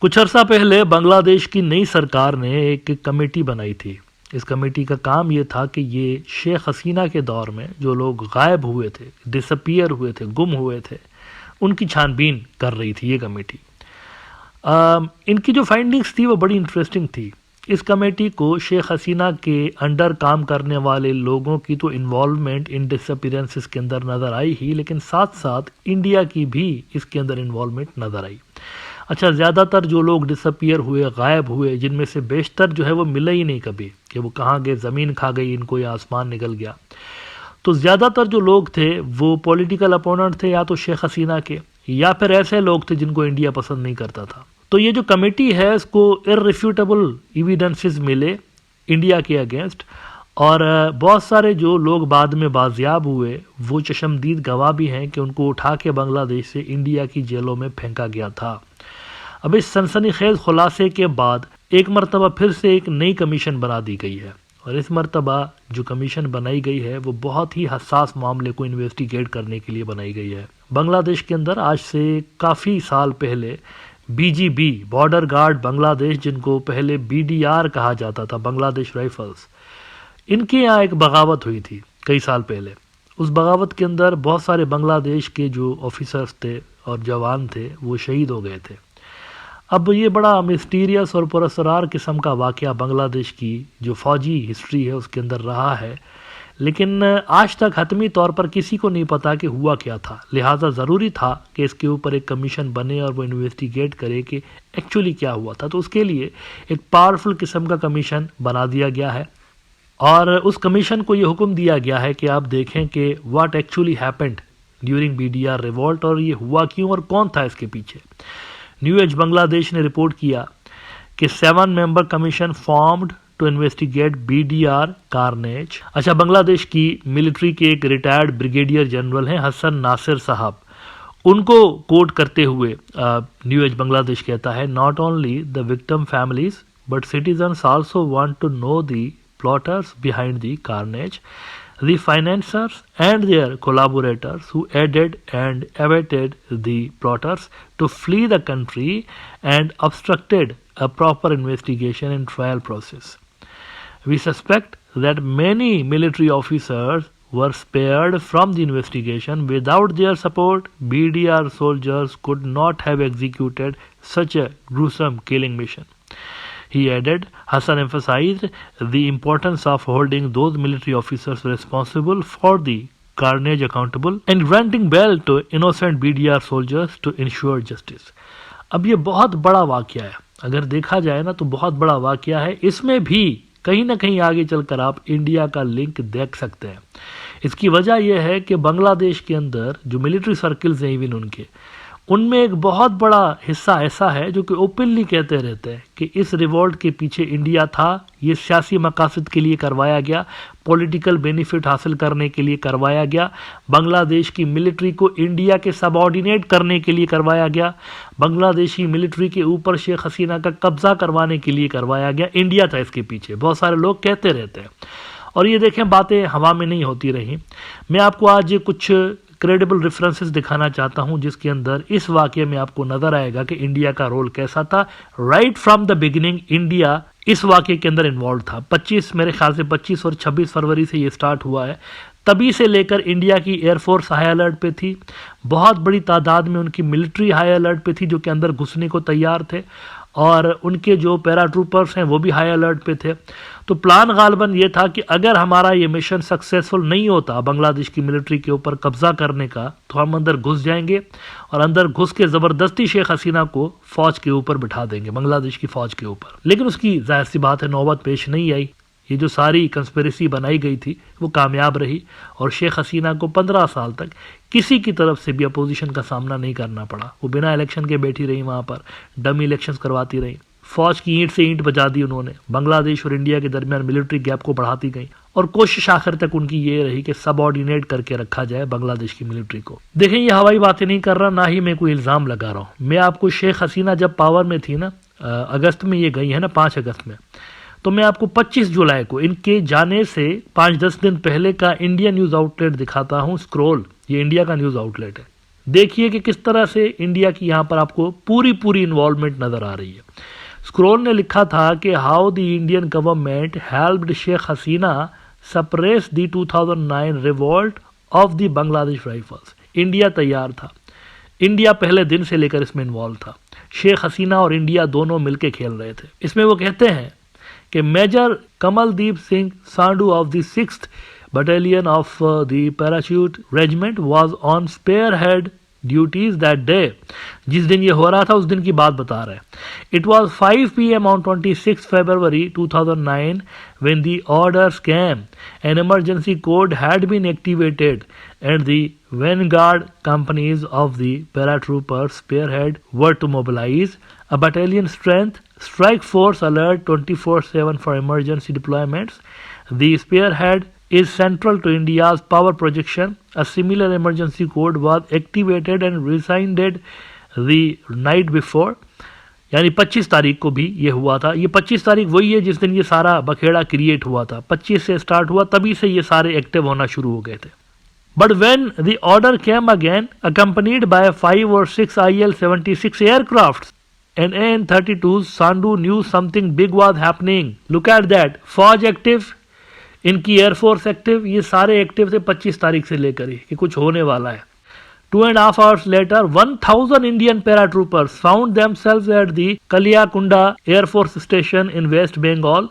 कुछ अरसा पहले बांग्लादेश की नई सरकार ने एक कमेटी बनाई थी। इस कमेटी का काम ये था कि ये शेख हसीना के दौर में जो लोग गायब हुए थे, डिसअपियर हुए थे, गुम हुए थे, उनकी छानबीन कर रही थी ये कमेटी। इनकी जो फाइंडिंग्स थी वो बड़ी इंटरेस्टिंग थी। इस कमेटी को शेख हसीना के अंडर काम करने वाले लोगों की तो इन्वॉल्वमेंट इन डिसअपियरेंसेस के अंदर नज़र आई ही, लेकिन साथ साथ इंडिया की भी इसके अंदर इन्वॉल्वमेंट नज़र आई। अच्छा, ज़्यादातर जो लोग डिसअपियर हुए, गायब हुए, जिनमें से बेशतर जो है वो मिले ही नहीं कभी कि वो कहाँ गए, ज़मीन खा गई इनको या आसमान निकल गया। तो ज़्यादातर जो लोग थे वो पॉलिटिकल अपोनेंट थे, या तो शेख हसीना के, या फिर ऐसे लोग थे जिनको इंडिया पसंद नहीं करता था। तो ये जो कमेटी है इसको इररिफ्यूटेबल एविडेंसेस मिले इंडिया के अगेंस्ट, और बहुत सारे जो लोग बाद में बाजियाब हुए वो चशमदीद गवाह भी हैं कि उनको उठा के बांग्लादेश से इंडिया की जेलों में फेंका गया था। अब इस सनसनीखेज खुलासे के बाद एक मरतबा फिर से एक नई कमीशन बना दी गई है, और इस मरतबा जो कमीशन बनाई गई है वो बहुत ही हसास मामले को इन्वेस्टिगेट करने के लिए बनाई गई है। बांग्लादेश के अंदर आज से काफ़ी साल पहले बीजीबी, बॉर्डर गार्ड बांग्लादेश, जिनको पहले बीडीआर कहा जाता था, बांग्लादेश राइफल्स, इनके यहाँ एक बगावत हुई थी कई साल पहले। उस बगावत के अंदर बहुत सारे बांग्लादेश के जो ऑफिसर्स थे और जवान थे वो शहीद हो गए थे। अब ये बड़ा मिस्टीरियस और पुरस्कार किस्म का वाक़या बांग्लादेश की जो फ़ौजी हिस्ट्री है उसके अंदर रहा है, लेकिन आज तक हतमी तौर पर किसी को नहीं पता कि हुआ क्या था। लिहाजा ज़रूरी था कि इसके ऊपर एक कमीशन बने और वो इन्वेस्टिगेट करे कि एक्चुअली क्या हुआ था। तो उसके लिए एक पावरफुल किस्म का कमीशन बना दिया गया है, और उस कमीशन को ये हुक्म दिया गया है कि आप देखें कि what actually happened during BDR revolt, और ये हुआ क्यों और कौन था इसके पीछे। न्यू एज बांग्लादेश ने रिपोर्ट किया कि 7 member commission formed to investigate BDR carnage. अच्छा, बांग्लादेश की मिलिट्री के एक रिटायर्ड ब्रिगेडियर जनरल हैं हसन नासिर साहब, उनको कोट करते हुए न्यू एज बांग्लादेश कहता है, not only the victim families but citizens also want to know the plotters behind the carnage, the financiers and their collaborators who aided and abetted the plotters to flee the country and obstructed a proper investigation and trial process. We suspect that many military officers were spared from the investigation. Without their support, BDR soldiers could not have executed such a gruesome killing mission. He added, Hassan emphasized the importance of holding those military officers responsible for the carnage accountable and granting bail to innocent BDR soldiers to ensure justice. अब ये बहुत बड़ा वाकया है, अगर देखा जाए ना तो बहुत बड़ा वाकया है। इसमें भी कहीं ना कहीं आगे चलकर आप इंडिया का लिंक देख सकते हैं। इसकी वजह यह है कि बांग्लादेश के अंदर जो मिलिट्री सर्किल्स हैं इवन उनमें एक बहुत बड़ा हिस्सा ऐसा है जो कि ओपनली कहते रहते हैं कि इस रिवॉल्ट के पीछे इंडिया था, ये सियासी मकासद के लिए करवाया गया, पॉलिटिकल बेनिफिट हासिल करने के लिए करवाया गया, बांग्लादेश की मिलिट्री को इंडिया के सबऑर्डिनेट करने के लिए करवाया गया, बांग्लादेशी मिलिट्री के ऊपर शेख हसीना का कब्जा करवाने के लिए करवाया गया, इंडिया था इसके पीछे। बहुत सारे लोग कहते रहते हैं, और ये देखें बातें हवा में नहीं होती रही। मैं आपको आज कुछ क्रेडिबल रेफरेंसेस दिखाना चाहता हूं जिसके अंदर इस वाकये में आपको नजर आएगा कि इंडिया का रोल कैसा था। Right from the beginning India इस वाकये के अंदर इन्वॉल्व था। 25 मेरे ख्याल से 25 और 26 फरवरी से ये स्टार्ट हुआ है। तभी से लेकर इंडिया की एयरफोर्स हाई अलर्ट पे थी, बहुत बड़ी तादाद में उनकी मिलिट्री हाई अलर्ट पे थी जो कि अंदर घुसने को तैयार थे, और उनके जो पैराट्रूपर्स हैं वो भी हाई अलर्ट पे थे। तो प्लान गालबन ये था कि अगर हमारा ये मिशन सक्सेसफुल नहीं होता बांग्लादेश की मिलिट्री के ऊपर कब्जा करने का, तो हम अंदर घुस जाएंगे और अंदर घुस के ज़बरदस्ती शेख हसीना को फ़ौज के ऊपर बिठा देंगे, बांग्लादेश की फ़ौज के ऊपर। लेकिन उसकी जाहिर सी बात है नौबत पेश नहीं आई। ये जो सारी कंस्पिरेसी बनाई गई थी वो कामयाब रही, और शेख हसीना को 15 साल तक किसी की तरफ से भी अपोजिशन का सामना नहीं करना पड़ा। वो बिना इलेक्शन के बैठी रही, वहाँ पर डमी इलेक्शंस करवाती रही, फौज की ईंट से ईंट बजा दी उन्होंने, बांग्लादेश और इंडिया के दरमियान मिलिट्री गैप को बढ़ाती गई, और कोशिश आखिर तक उनकी ये रही कि सबऑर्डिनेट करके रखा जाए बांग्लादेश की मिलिट्री को। देखें, ये हवाई बातें नहीं कर रहा, ना ही मैं कोई इल्ज़ाम लगा रहा हूँ। मैं आपको शेख हसीना जब पावर में थी ना, अगस्त में ये गई है ना, 5 अगस्त में, तो मैं आपको 25 जुलाई को इनके जाने से 5-10 दिन पहले का इंडिया न्यूज़ आउटलेट दिखाता हूँ। स्क्रॉल, ये इंडिया का न्यूज़ आउटलेट है, देखिए कि किस तरह से इंडिया की यहाँ पर आपको पूरी इन्वॉल्वमेंट नजर आ रही है। स्क्रोल ने लिखा था कि how the Indian government helped Sheikh Hasina suppress the 2009 revolt of the Bangladesh rifles. India तैयार था, इंडिया पहले दिन से लेकर इसमें इन्वॉल्व था। शेख हसीना और इंडिया दोनों मिलकर खेल रहे थे। इसमें वो कहते हैं कि major Kamaldeep Singh Sandhu of the 6th battalion of the parachute regiment was on spearhead duties that day. जिस दिन ये हो रहा था उस दिन की बात बता रहे हैं। It was 5 PM on 26 February 2009 when the orders came. An emergency code had been activated and the vanguard companies of the paratroopers spearhead were to mobilize a battalion strength strike force alert 24/7 for emergency deployments. The spearhead is central to India's power projection. A similar emergency code was activated and rescinded the night before. यानी 25 तारीख को भी ये हुआ था। ये 25 तारीख वही है जिस दिन ये सारा बखेड़ा क्रिएट हुआ था। 25 से स्टार्ट हुआ, तभी से ये सारे एक्टिव होना शुरू हो गए थे। But when the order came again, accompanied by 5 or 6 IL-76 aircrafts and AN-32s, Sandu knew something big was happening. Look at that. फौज एक्टिव, इनकी एयरफोर्स एक्टिव, ये सारे एक्टिव थे 25 तारीख से लेकर ही कि कुछ होने वाला है। 2.5 hours later, 1,000 Indian paratroopers found themselves at the Kaliakunda Air Force Station in West Bengal,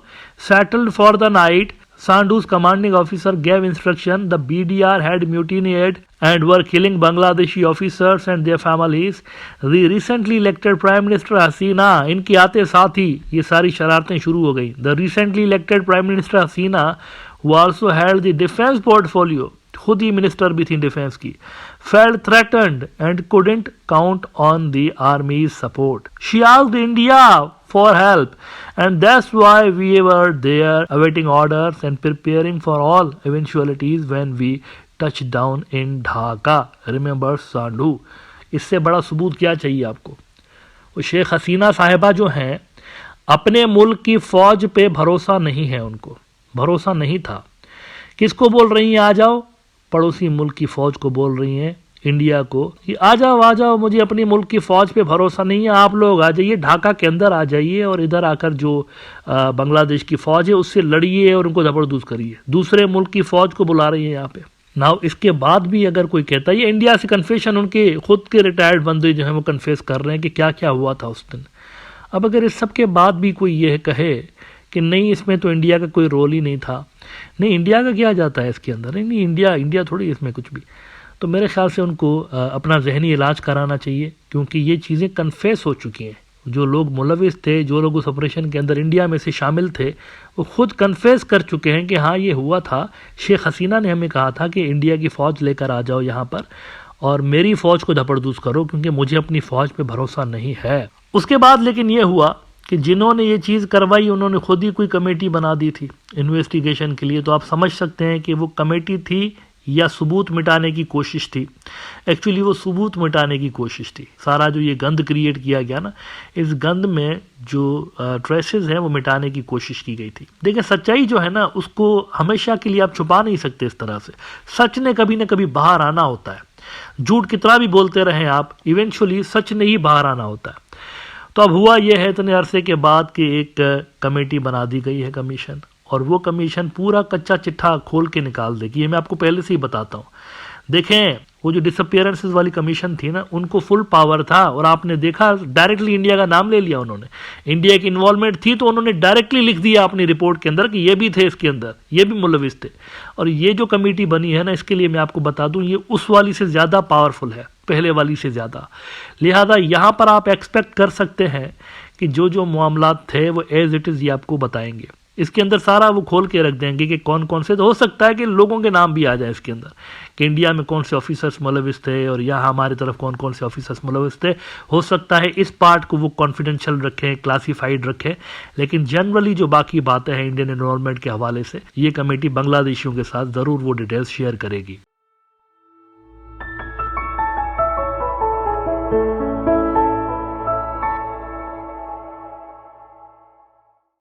settled for the night. Sandu's commanding officer gave instruction. The BDR had mutinied and were killing Bangladeshi officers and their families. The recently elected Prime Minister Hasina, इनकी आते साथ ही ये सारी शरारतें शुरू हो गई। The recently elected Prime Minister Hasina, who also held the defense portfolio, खुद ही minister भी थी डिफेंस की, felt threatened and couldn't count on the army's support. She asked India for help, and that's why we were there awaiting orders and preparing for all eventualities when we touched down in Dhaka. Remember Sandu. इससे बड़ा सबूत क्या चाहिए आपको? वो शेख हसीना साहिबा जो हैं, अपने मुल्क की फौज पे भरोसा नहीं है, उनको भरोसा नहीं था। किसको बोल रही हैं आ जाओ? पड़ोसी मुल्क की फ़ौज को बोल रही हैं, इंडिया को, कि आ जाओ, मुझे अपनी मुल्क की फ़ौज पे भरोसा नहीं है, आप लोग आ जाइए, ढाका के अंदर आ जाइए और इधर आकर जो बांग्लादेश की फ़ौज है उससे लड़िए और उनको ज़बरदस्त करिए। दूसरे मुल्क की फ़ौज को बुला रही है यहाँ पे। नाउ इसके बाद भी अगर कोई कहता है, ये इंडिया से कन्फेशन उनके खुद के रिटायर्ड बंदे जो हैं वो कन्फेस कर रहे हैं कि क्या क्या हुआ था उस दिन। अब अगर इस सब के बाद भी कोई यह कहे कि नहीं इसमें तो इंडिया का कोई रोल ही नहीं था, नहीं इंडिया का क्या जाता है इसके अंदर, नहीं इंडिया थोड़ी इसमें कुछ भी, तो मेरे ख्याल से उनको अपना जहनी इलाज कराना चाहिए, क्योंकि ये चीज़ें कन्फेस हो चुकी हैं। जो लोग मुलविस थे, जो लोग उस ऑपरेशन के अंदर इंडिया में से शामिल थे, वो खुद कन्फेस कर चुके हैं कि हाँ ये हुआ था। शेख हसीना ने हमें कहा था कि इंडिया की फ़ौज लेकर आ जाओ यहाँ पर और मेरी फ़ौज को धपड़दूस करो, क्योंकि मुझे अपनी फ़ौज पे भरोसा नहीं है। उसके बाद लेकिन ये हुआ कि जिन्होंने ये चीज़ करवाई उन्होंने खुद ही कोई कमेटी बना दी थी इन्वेस्टिगेशन के लिए। तो आप समझ सकते हैं कि वो कमेटी थी या सबूत मिटाने की कोशिश थी। एक्चुअली वो सबूत मिटाने की कोशिश थी। सारा जो ये गंद क्रिएट किया गया ना, इस गंद में जो ट्रेसेस हैं वो मिटाने की कोशिश की गई थी। देखिए सच्चाई जो है ना, उसको हमेशा के लिए आप छुपा नहीं सकते इस तरह से। सच ने कभी ना कभी बाहर आना होता है। झूठ कितना भी बोलते रहें आप, इवेंचुअली सच ने ही बाहर आना होता है। तो अब हुआ यह है इतने अरसे के बाद कि एक कमेटी बना दी गई है, कमीशन, और वो कमीशन पूरा कच्चा चिट्ठा खोल के निकाल देगी। ये मैं आपको पहले से ही बताता हूँ। देखें वो जो डिसअपियरेंसेस वाली कमीशन थी ना, उनको फुल पावर था, और आपने देखा डायरेक्टली इंडिया का नाम ले लिया उन्होंने। इंडिया की इन्वॉल्वमेंट थी तो उन्होंने डायरेक्टली लिख दिया अपनी रिपोर्ट के अंदर कि ये भी थे इसके अंदर, ये भी मुलविस थे। और ये जो कमेटी बनी है ना, इसके लिए मैं आपको बता दूं, ये उस वाली से ज़्यादा पावरफुल है, पहले वाली से ज़्यादा। लिहाजा यहाँ पर आप एक्सपेक्ट कर सकते हैं कि जो जो मामलात थे वो एज इट इज़ ये आपको बताएंगे। इसके अंदर सारा वो खोल के रख देंगे कि कौन कौन से, तो हो सकता है कि लोगों के नाम भी आ जाए इसके अंदर कि इंडिया में कौन से ऑफिसर्स मुलविस थे और यहाँ हमारी तरफ कौन कौन से ऑफिसर्स मुलविस थे। हो सकता है इस पार्ट को वो कॉन्फिडेंशियल रखें, क्लासीफाइड रखें, लेकिन जनरली जो बाकी बातें हैं इंडियन इन्वॉल्वमेंट के हवाले से, ये कमेटी बांग्लादेशियों के साथ ज़रूर वो डिटेल्स शेयर करेगी।